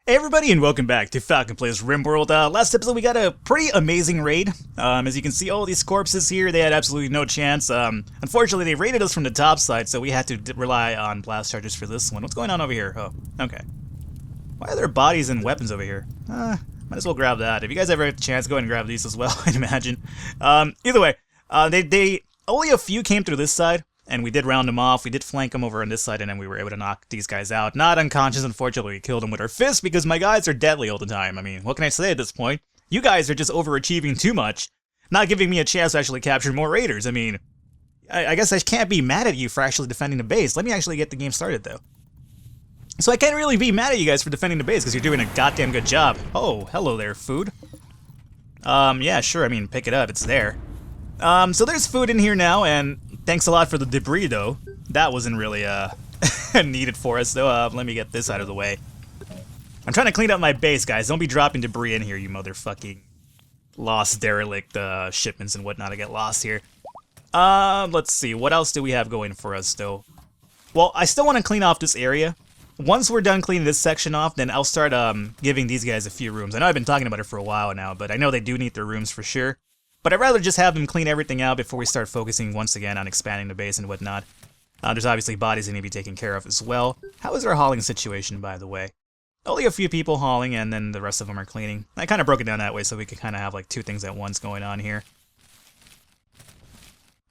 Hey everybody, and welcome back to Falcon Plays Rimworld. Last episode we got a pretty amazing raid. As you can see, all these corpses here, they had absolutely no chance. Unfortunately, they raided us from the top side, so we had to rely on blast charges for this one. What's going on over here? Oh, okay. Why are there bodies and weapons over here? Might as well grab that. If you guys ever have a chance, go ahead and grab these as well, I'd imagine. Either way, they only a few came through this side. And we did round them off, we did flank them over on this side, and then we were able to knock these guys out. Not unconscious, unfortunately, we killed them with our fists because my guys are deadly all the time. I mean, what can I say at this point? You guys are just overachieving too much, not giving me a chance to actually capture more raiders. I mean, I guess I can't be mad at you for actually defending the base. Let me actually get the game started, though. So I can't really be mad at you guys for defending the base because you're doing a goddamn good job. Oh, hello there, food. Yeah, sure, I mean, pick it up, it's there. So there's food in here now, and thanks a lot for the debris, though. That wasn't really, needed for us, though. Let me get this out of the way. I'm trying to clean up my base, guys. Don't be dropping debris in here, you motherfucking lost derelict, shipments and whatnot. I get lost here. Let's see. What else do we have going for us, though? Well, I still want to clean off this area. Once we're done cleaning this section off, then I'll start, giving these guys a few rooms. I know I've been talking about it for a while now, but I know they do need their rooms for sure. But I'd rather just have them clean everything out before we start focusing once again on expanding the base and whatnot. There's obviously bodies that need to be taken care of as well. How is our hauling situation, by the way? Only a few people hauling, and then the rest of them are cleaning. I kind of broke it down that way so we could kind of have like two things at once going on here.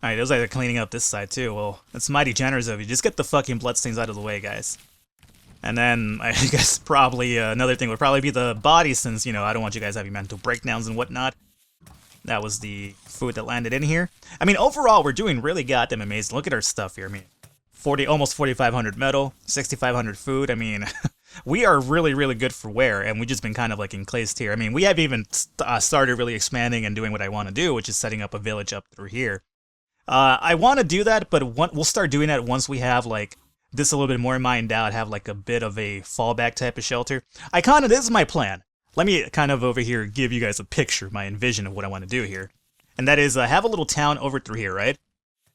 Alright, those guys are cleaning up this side too. Well, that's mighty generous of you. Just get the fucking bloodstains out of the way, guys. And then, I guess probably another thing would probably be the bodies, since, you know, I don't want you guys having mental breakdowns and whatnot. That was the food that landed in here. I mean, overall, we're doing really goddamn amazing. Look at our stuff here. I mean, almost 4,500 metal, 6,500 food. I mean, we are really, really good for wear, and we've just been kind of like encased here. I mean, we have even started really expanding and doing what I want to do, which is setting up a village up through here. I want to do that, but we'll start doing that once we have, like, this a little bit more mined out, have, like, a bit of a fallback type of shelter. This is my plan. Let me kind of over here give you guys a picture, my envision of what I want to do here. And that is have a little town over through here, right?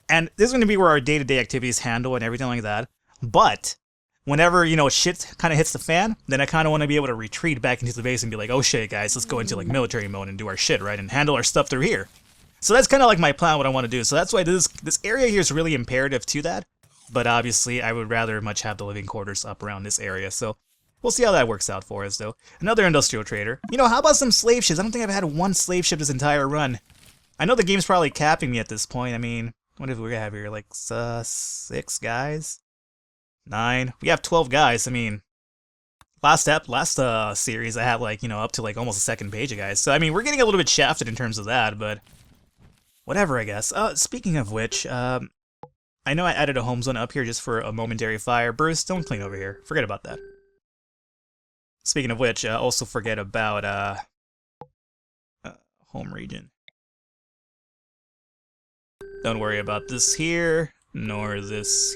And this is going to be where our day-to-day activities handle and everything like that. But whenever, you know, shit kind of hits the fan, then I kind of want to be able to retreat back into the base and be like, oh shit, guys, let's go into like military mode and do our shit, right? And handle our stuff through here. So that's kind of like my plan, what I want to do. So that's why this area here is really imperative to that. But obviously, I would rather much have the living quarters up around this area. So we'll see how that works out for us, though. Another industrial trader. You know, how about some slave ships? I don't think I've had one slave ship this entire run. I know the game's probably capping me at this point. I mean, what do we have here? Like, 6 guys? 9? We have 12 guys. I mean, last series, I had, like, you know, up to, like, almost a second page of guys. So, I mean, we're getting a little bit shafted in terms of that, but whatever, I guess. Speaking of which, I know I added a home zone up here just for a momentary fire. Bruce, don't clean over here. Forget about that. Speaking of which, also forget about home region. Don't worry about this here, nor this.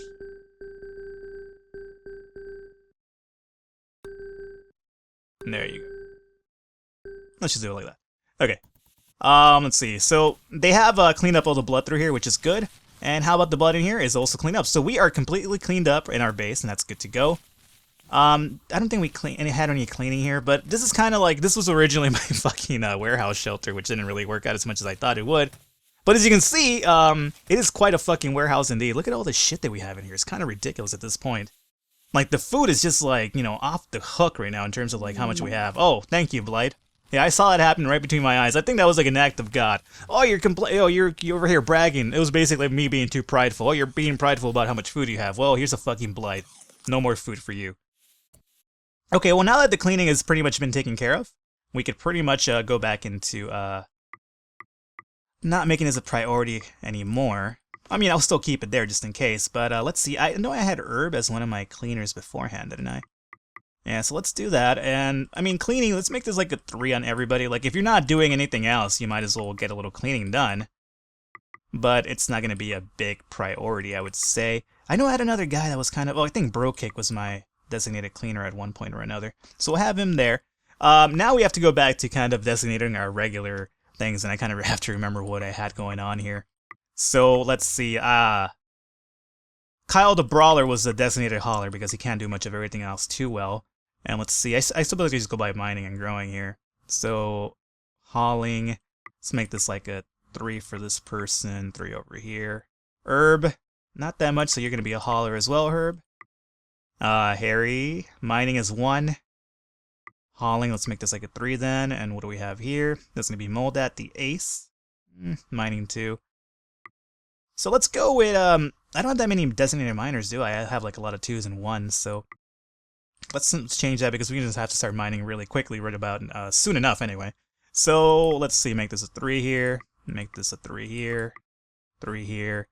There you go. Let's just do it like that. Okay. Let's see. So they have cleaned up all the blood through here, which is good. And how about the blood in here is also cleaned up. So we are completely cleaned up in our base, and that's good to go. I don't think we had any cleaning here, but this is kind of like, this was originally my fucking warehouse shelter, which didn't really work out as much as I thought it would. But as you can see, it is quite a fucking warehouse indeed. Look at all the shit that we have in here. It's kind of ridiculous at this point. Like, the food is just like, you know, off the hook right now in terms of like how much we have. Oh, thank you, Blight. Yeah, I saw it happen right between my eyes. I think that was like an act of God. Oh, you're over here bragging. It was basically me being too prideful. Oh, you're being prideful about how much food you have. Well, here's a fucking Blight. No more food for you. Okay, well, now that the cleaning has pretty much been taken care of, we could pretty much go back into not making this a priority anymore. I mean, I'll still keep it there just in case, but let's see. I know I had herb as one of my cleaners beforehand, didn't I? Yeah, so let's do that. And, I mean, cleaning, let's make this like a 3 on everybody. Like, if you're not doing anything else, you might as well get a little cleaning done. But it's not going to be a big priority, I would say. I know I had another guy that was kind of, well, I think Brokick was my designated cleaner at one point or another. So we'll have him there. Now we have to go back to kind of designating our regular things, and I kind of have to remember what I had going on here. So let's see. Kyle the Brawler was a designated hauler because he can't do much of everything else too well. And let's see, I suppose we just go by mining and growing here. So, hauling, let's make this like a 3 for this person, 3 over here. Herb, not that much, so you're going to be a hauler as well, Herb. Harry, mining is 1. Hauling, let's make this like a 3 then. And what do we have here? That's going to be Moldat, the ace. Mining 2. So let's go with, I don't have that many designated miners, do I? I have like a lot of 2s and 1s, so let's change that because we just have to start mining really quickly right about soon enough anyway. So let's see, make this a 3 here, make this a 3 here, 3 here.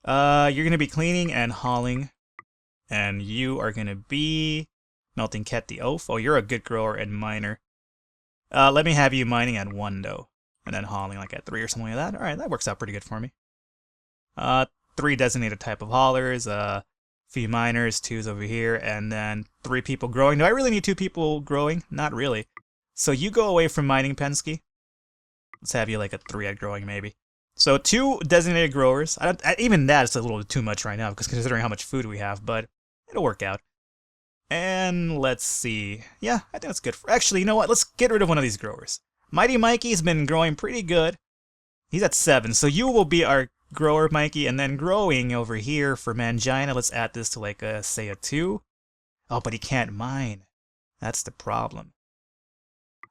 You're going to be cleaning and hauling, and you are going to be melting Ket the oaf. Oh, you're a good grower and miner. Let me have you mining at 1 though, and then hauling like at 3 or something like that. Alright, that works out pretty good for me. 3 designated type of haulers, few miners, 2s over here, and then 3 people growing. Do I really need 2 people growing? Not really. So you go away from mining, Penske. Let's have you like a 3 at growing, maybe. So 2 designated growers. Even that is a little too much right now, because considering how much food we have, but it'll work out. And let's see. Yeah, I think that's good. Actually, you know what? Let's get rid of one of these growers. Mighty Mikey's been growing pretty good. He's at 7, so you will be our grower, Mikey, and then growing over here for Mangina. Let's add this to like a, say a 2. Oh, but he can't mine. That's the problem.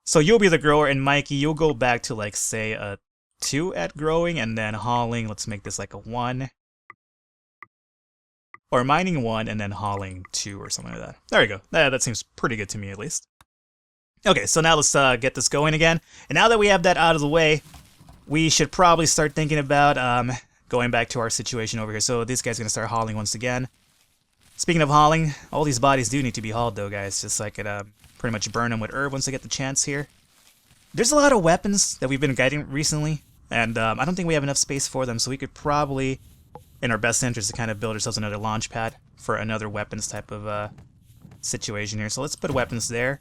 So you'll be the grower, and Mikey, you'll go back to like, say a 2 at growing, and then hauling. Let's make this like a 1. Or mining 1, and then hauling 2 or something like that. There you go. That seems pretty good to me, at least. Okay, so now let's get this going again. And now that we have that out of the way, we should probably start thinking about going back to our situation over here. So this guy's going to start hauling once again. Speaking of hauling, all these bodies do need to be hauled though, guys. Just so I could pretty much burn them with herb once I get the chance here. There's a lot of weapons that we've been guiding recently, and I don't think we have enough space for them, so we could probably, in our best interest, to kind of build ourselves another launch pad for another weapons type of situation here. So let's put weapons there.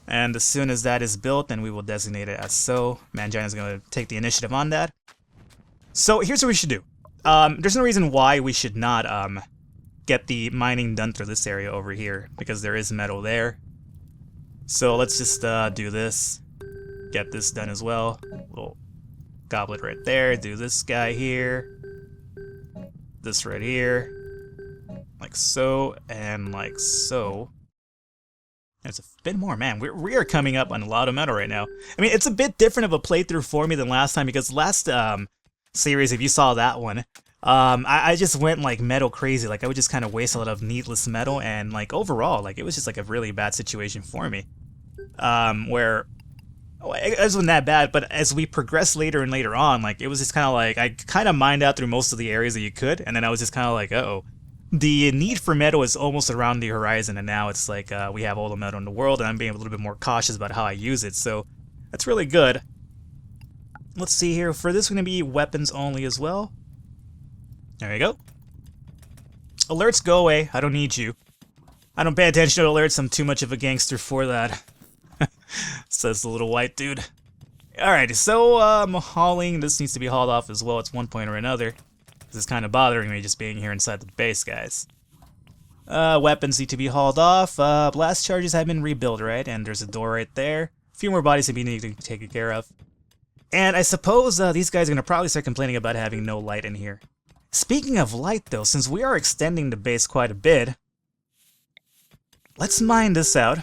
And as soon as that is built, then we will designate it as so. Mangina's going to take the initiative on that. So here's what we should do. There's no reason why we should not get the mining done through this area over here, because there is metal there. So let's just do this. Get this done as well. Little goblet right there. Do this guy here. This right here. Like so, and like so. There's a bit more, man. We are coming up on a lot of metal right now. I mean, it's a bit different of a playthrough for me than last time, because last series, if you saw that one, I just went like metal crazy. Like I would just kind of waste a lot of needless metal, and like overall, like it was just like a really bad situation for me. Where it wasn't that bad, but as we progressed later and later on, like it was just kind of like I kind of mined out through most of the areas that you could, and then I was just kind of like, uh-oh. The need for metal is almost around the horizon, and now it's like we have all the metal in the world, and I'm being a little bit more cautious about how I use it, so that's really good. Let's see here. For this, we're going to be weapons only as well. There you go. Alerts, go away. I don't need you. I don't pay attention to alerts. I'm too much of a gangster for that. Says the little white dude. Alright, so hauling. This needs to be hauled off as well at one point or another. This is kind of bothering me just being here inside the base, guys. Weapons need to be hauled off. Blast charges have been rebuilt, right? And there's a door right there. A few more bodies to be needed to take care of. And I suppose these guys are going to probably start complaining about having no light in here. Speaking of light, though, since we are extending the base quite a bit, let's mine this out.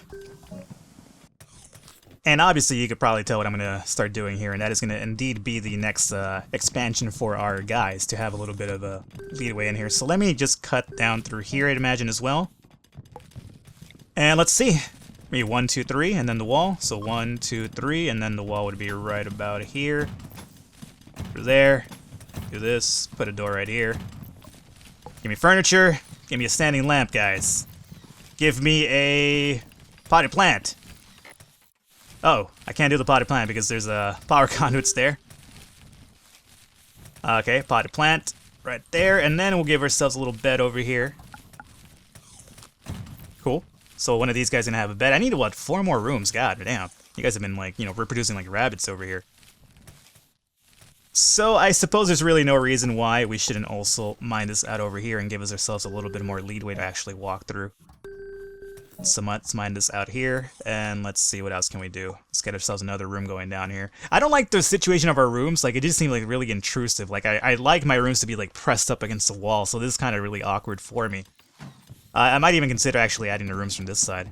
And obviously you could probably tell what I'm going to start doing here, and that is going to indeed be the next expansion for our guys, to have a little bit of a leadway in here. So let me just cut down through here, I'd imagine, as well. And let's see. Maybe 1, 2, 3, and then the wall. So 1, 2, 3, and then the wall would be right about here. Over there. Do this. Put a door right here. Give me furniture. Give me a standing lamp, guys. Give me a potted plant. Oh, I can't do the potted plant because there's power conduits there. Okay, potted plant right there, and then we'll give ourselves a little bed over here. Cool. So one of these guys is gonna have a bed. I need, what, 4 more rooms? God damn. You guys have been, like, you know, reproducing like rabbits over here. So I suppose there's really no reason why we shouldn't also mine this out over here and give ourselves a little bit more leadway to actually walk through. So let's mine this out here, and let's see what else can we do. Let's get ourselves another room going down here. I don't like the situation of our rooms. Like, it just seems like really intrusive. Like, I like my rooms to be like pressed up against the wall, so this is kind of really awkward for me. I might even consider actually adding the rooms from this side.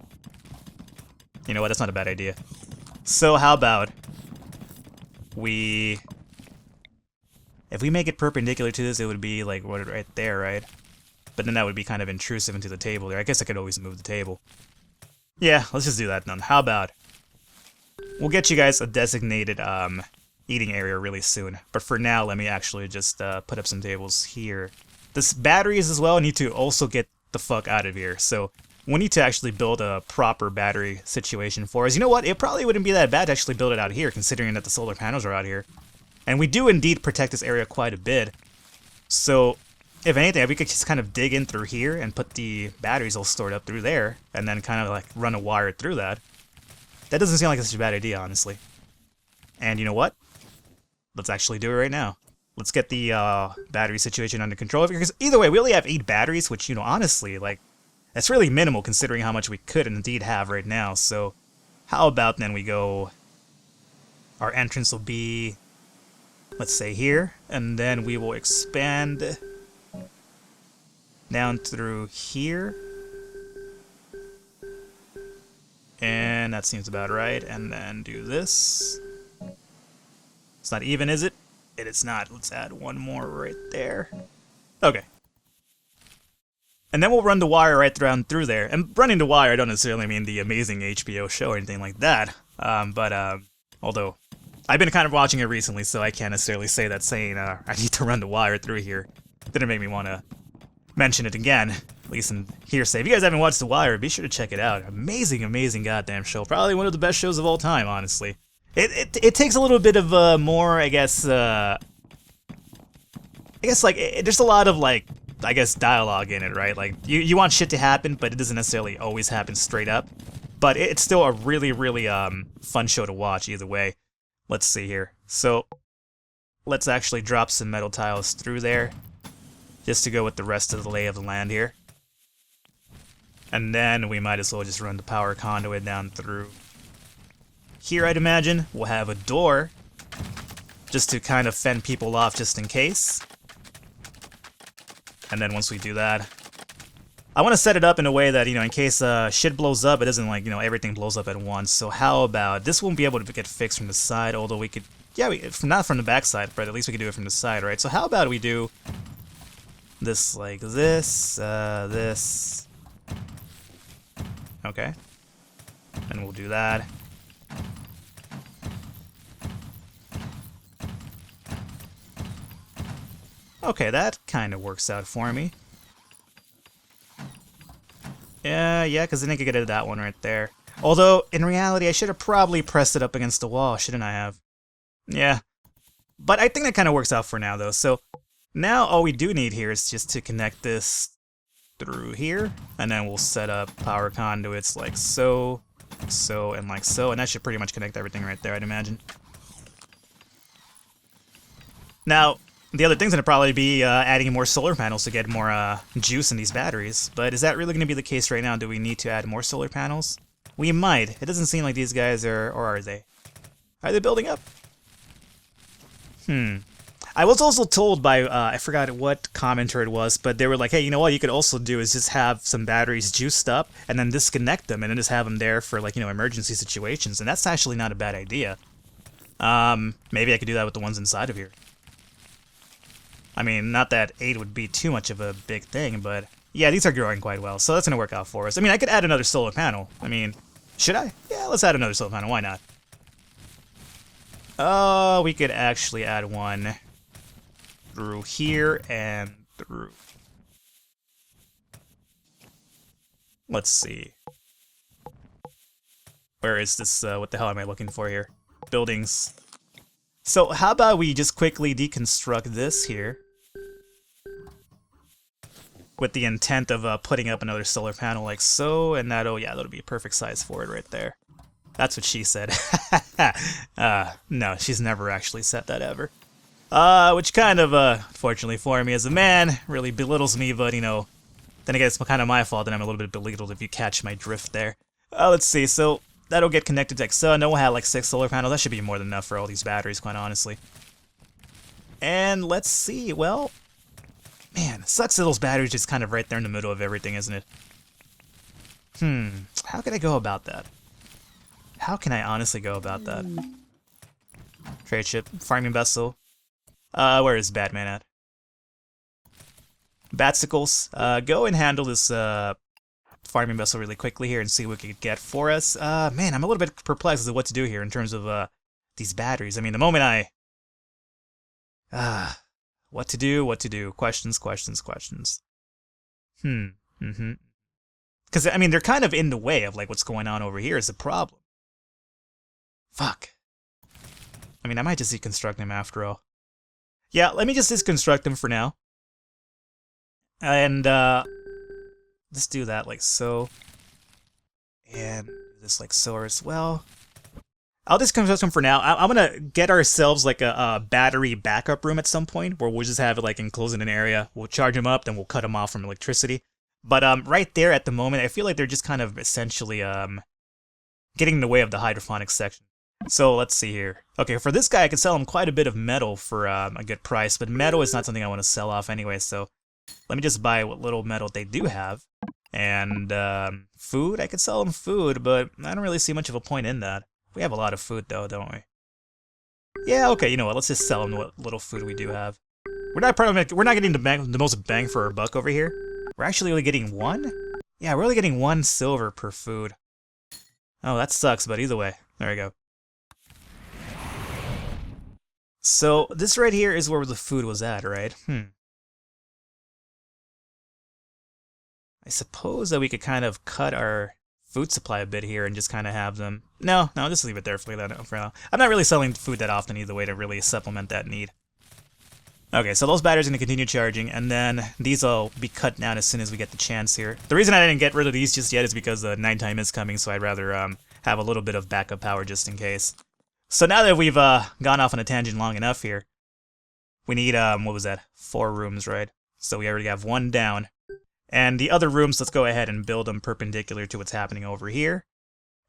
You know what? That's not a bad idea. So how about we... If we make it perpendicular to this, it would be like right there, right? But then that would be kind of intrusive into the table there. I guess I could always move the table. Yeah, let's just do that then. How about... We'll get you guys a designated eating area really soon. But for now, let me actually just put up some tables here. This batteries as well need to also get the fuck out of here. So we need to actually build a proper battery situation for us. You know what? It probably wouldn't be that bad to actually build it out here, considering that the solar panels are out here. And we do indeed protect this area quite a bit. So, if anything, we could just kind of dig in through here and put the batteries all stored up through there, and then kind of like run a wire through that. That doesn't seem like such a bad idea, honestly. And you know what? Let's actually do it right now. Let's get the battery situation under control. Because either way, we only have 8 batteries, which, you know, honestly, like, that's really minimal considering how much we could indeed have right now. So, how about then we go... Our entrance will be... Let's say here, and then we will expand down through here. And that seems about right. And then do this. It's not even, is it? It is not. Let's add one more right there. Okay. And then we'll run the wire right through there. And running the wire, I don't necessarily mean the amazing HBO show or anything like that. Although... I've been kind of watching it recently, so I can't necessarily say that saying I need to run the wire through here didn't make me want to mention it again, at least in hearsay. If you guys haven't watched The Wire, be sure to check it out. Amazing, amazing goddamn show. Probably one of the best shows of all time, honestly. It takes a little bit of more, I guess like, there's a lot of, like, I guess, dialogue in it, right? Like, you want shit to happen, but it doesn't necessarily always happen straight up. But it's still a really, really fun show to watch either way. Let's see here. So, let's actually drop some metal tiles through there, just to go with the rest of the lay of the land here. And then we might as well just run the power conduit down through here, I'd imagine. We'll have a door, just to kind of fend people off just in case. And then once we do that, I want to set it up in a way that, you know, in case shit blows up, it doesn't, like, you know, everything blows up at once. So how about, this won't be able to get fixed from the side, although we could, yeah, not from the back side, but at least we could do it from the side, right? So how about we do this like this, this, okay, and we'll do that. Okay, that kind of works out for me. Yeah, because then I could get that one right there. Although, in reality, I should have probably pressed it up against the wall, shouldn't I have? Yeah. But I think that kind of works out for now, though. So, now all we do need here is just to connect this through here. And then we'll set up power conduits like so, so, and like so. And that should pretty much connect everything right there, I'd imagine. Now, the other thing's going to probably be adding more solar panels to get more juice in these batteries. But is that really going to be the case right now? Do we need to add more solar panels? We might. It doesn't seem like these guys are... Or are they? Are they building up? I was also told by... I forgot what commenter it was, but they were like, hey, you know what you could also do is just have some batteries juiced up and then disconnect them and then just have them there for, like, you know, emergency situations. And that's actually not a bad idea. Maybe I could do that with the ones inside of here. I mean, not that 8 would be too much of a big thing, but yeah, these are growing quite well, so that's going to work out for us. I mean, I could add another solar panel. I mean, should I? Yeah, let's add another solar panel. Why not? Oh, we could actually add one through here and through. Let's see. Where is this? What the hell am I looking for here? Buildings. So how about we just quickly deconstruct this here with the intent of putting up another solar panel like so, and that'll be a perfect size for it right there. That's what she said. No, she's never actually said that ever. Which kind of, unfortunately for me as a man, really belittles me, but, you know, Then again, it's kind of my fault that I'm a little bit belittled if you catch my drift there. Let's see, so that'll get connected to Sun. No, we'll have like 6 solar panels. That should be more than enough for all these batteries, quite honestly. And let's see, well, man, it sucks that those batteries just kind of right there in the middle of everything, isn't it? How can I go about that? How can I honestly go about that? Trade ship, farming vessel. Where is Batman at? Batsicles, go and handle this farming vessel really quickly here and see what we could get for us. Man, I'm a little bit perplexed as to what to do here in terms of these batteries. I mean, the moment what to do? Questions. Because, I mean, they're kind of in the way of, like, what's going on over here is the problem. Fuck. I mean, I might just deconstruct them after all. Yeah, let me just deconstruct them for now. And, let's do that like so. And this like so as well. I'll deconstruct them for now. I'm gonna get ourselves like a battery backup room at some point where we'll just have it like enclosed in an area. We'll charge them up, then we'll cut them off from electricity. But right there at the moment, I feel like they're just kind of essentially getting in the way of the hydroponics section. So let's see here. Okay, for this guy, I could sell him quite a bit of metal for a good price, but metal is not something I want to sell off anyway. So let me just buy what little metal they do have. And food, I could sell them food, but I don't really see much of a point in that. We have a lot of food though, don't we? Yeah, okay, you know what? Let's just sell them what little food we do have. We're not getting the most bang for our buck over here. We're actually only getting 1? Yeah, we're only getting 1 silver per food. Oh, that sucks, but either way. There we go. So, this right here is where the food was at, right? I suppose that we could kind of cut our food supply a bit here and just kind of have them... No, just leave it there for now. I'm not really selling food that often either way to really supplement that need. Okay, so those batteries are going to continue charging, and then these will be cut down as soon as we get the chance here. The reason I didn't get rid of these just yet is because the nighttime is coming, so I'd rather have a little bit of backup power just in case. So now that we've gone off on a tangent long enough here, we need, what was that? 4 rooms, right? So we already have 1 down. And the other rooms, let's go ahead and build them perpendicular to what's happening over here.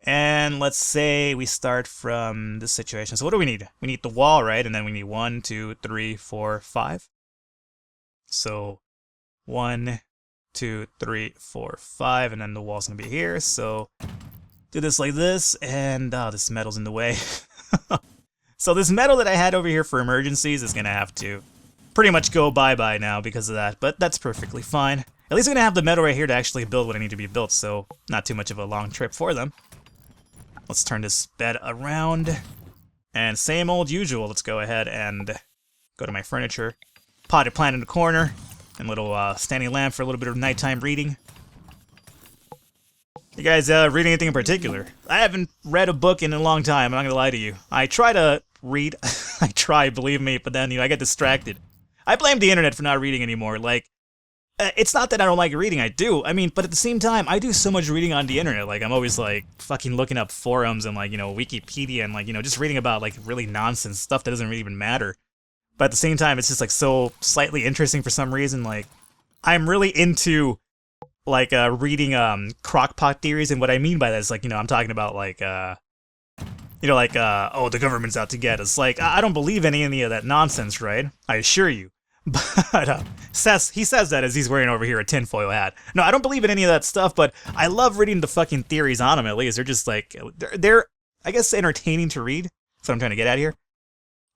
And let's say we start from this situation. So what do we need? We need the wall, right? And then we need 1, 2, 3, 4, 5. So 1, 2, 3, 4, 5, and then the wall's gonna be here. So do this like this, and this metal's in the way. So this metal that I had over here for emergencies is gonna have to pretty much go bye-bye now because of that, but that's perfectly fine. At least I'm gonna have the metal right here to actually build what I need to be built, so not too much of a long trip for them. Let's turn this bed around. And same old usual, let's go ahead and go to my furniture. Potted plant in the corner. And little standing lamp for a little bit of nighttime reading. You guys read anything in particular? I haven't read a book in a long time, I'm not gonna lie to you. I try to read, I try, believe me, but then, I get distracted. I blame the internet for not reading anymore, like, it's not that I don't like reading, I do. I mean, but at the same time, I do so much reading on the internet. Like, I'm always, like, fucking looking up forums and, like, Wikipedia and, like, just reading about, like, really nonsense stuff that doesn't really even matter. But at the same time, it's just, like, so slightly interesting for some reason. Like, I'm really into, like, reading, crockpot theories, and what I mean by that is, like, I'm talking about, like, oh, the government's out to get us. Like, I don't believe any of that nonsense, right? I assure you. But he says that as he's wearing over here a tinfoil hat. No, I don't believe in any of that stuff, but I love reading the fucking theories on them, at least. They're just like, they're I guess, entertaining to read. That's what I'm trying to get at here.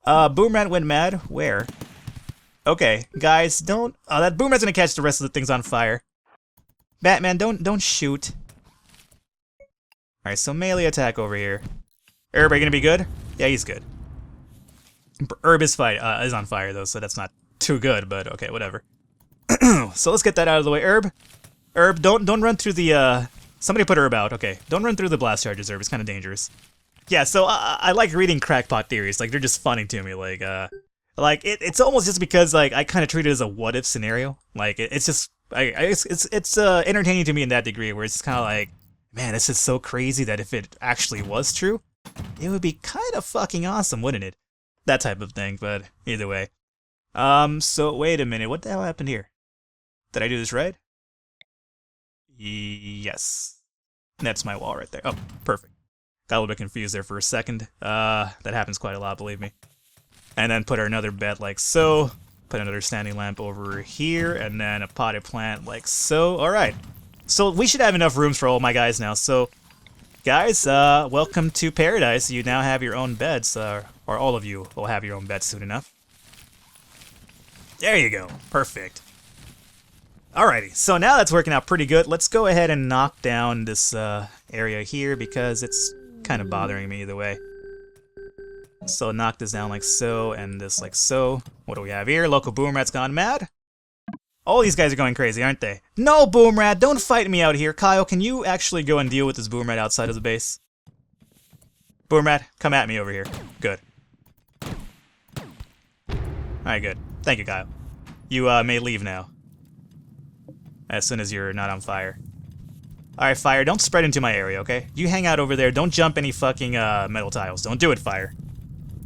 Boomerang went mad? Where? Okay, guys, don't... that Boomerang's gonna catch the rest of the things on fire. Batman, don't shoot. Alright, so melee attack over here. Everybody gonna be good? Yeah, he's good. Herb is on fire, though, so that's not too good, but okay, whatever. So let's get that out of the way. Herb, don't run through the, somebody put Herb out, okay. Don't run through the blast charges, Herb, it's kind of dangerous. Yeah, so I like reading crackpot theories, like, they're just funny to me, like, it's almost just because, like, I kind of treat it as a what-if scenario. Like, it's just, it's entertaining to me in that degree, where it's just kind of like, man, this is so crazy that if it actually was true, it would be kind of fucking awesome, wouldn't it? That type of thing, but either way. So wait a minute, what the hell happened here? Did I do this right? Yes. That's my wall right there. Oh, perfect. Got a little bit confused there for a second. That happens quite a lot, believe me. And then put another bed like so. Put another standing lamp over here, and then a potted plant like so. Alright. So we should have enough rooms for all my guys now. So, guys, welcome to paradise. You now have your own beds, or all of you will have your own beds soon enough. There you go. Perfect. Alrighty, so now that's working out pretty good. Let's go ahead and knock down this area here because it's kind of bothering me either way. So knock this down like so, and this like so. What do we have here? Local boom rat's gone mad. All these guys are going crazy, aren't they? No, boom rat, don't fight me out here. Kyle, can you actually go and deal with this boom rat outside of the base? Boom rat, come at me over here. Good. Alright, good. Thank you, Kyle. You may leave now. As soon as you're not on fire. Alright, fire, don't spread into my area, okay? You hang out over there, don't jump any fucking metal tiles. Don't do it, fire.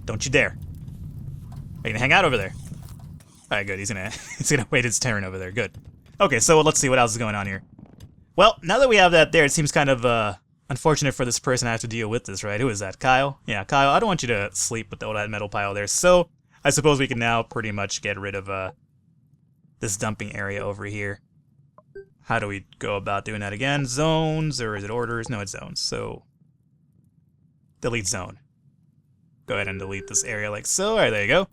Don't you dare. Are you gonna hang out over there? Alright, good, he's gonna wait his turn over there, good. Okay, so let's see what else is going on here. Well, now that we have that there, it seems kind of unfortunate for this person to have to deal with this, right? Who is that, Kyle? Yeah, Kyle, I don't want you to sleep with all that metal pile there, so I suppose we can now pretty much get rid of this dumping area over here. How do we go about doing that again? Zones, or is it orders? No, it's zones. So, delete zone. Go ahead and delete this area like so. Alright, there you go.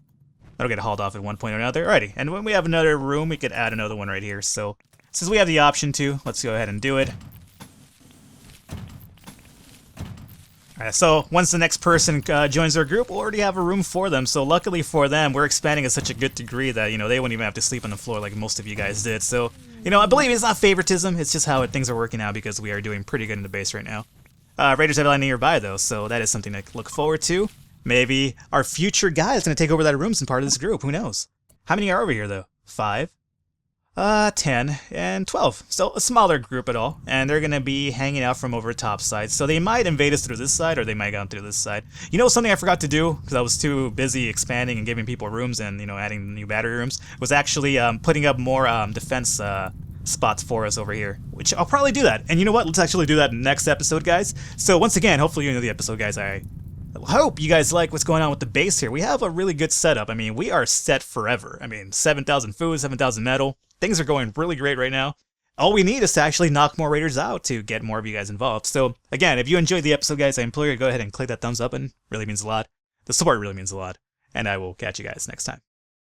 That'll get hauled off at one point or another. Alrighty, and when we have another room, we could add another one right here. So, since we have the option to, let's go ahead and do it. Alright, so once the next person joins our group, we'll already have a room for them. So luckily for them, we're expanding at such a good degree that, you know, they wouldn't even have to sleep on the floor like most of you guys did. So, you know, I believe it's not favoritism, it's just how things are working out because we are doing pretty good in the base right now. Raiders have a lot nearby though, so that is something to look forward to. Maybe our future guy is going to take over that room as part of this group, who knows? How many are over here though? 5? 10 and 12. So a smaller group at all, and they're gonna be hanging out from over top side. So they might invade us through this side, or they might go through this side. You know, something I forgot to do because I was too busy expanding and giving people rooms and, you know, adding new battery rooms, was actually putting up more defense spots for us over here, which I'll probably do that. And you know what? Let's actually do that next episode, guys. So once again, hopefully you enjoy the episode, guys. I hope you guys like what's going on with the base here. We have a really good setup. I mean, we are set forever. I mean, 7,000 food, 7,000 metal. Things are going really great right now. All we need is to actually knock more raiders out to get more of you guys involved. So, again, if you enjoyed the episode, guys, I implore you to go ahead and click that thumbs up button. It really means a lot. The support really means a lot. And I will catch you guys next time.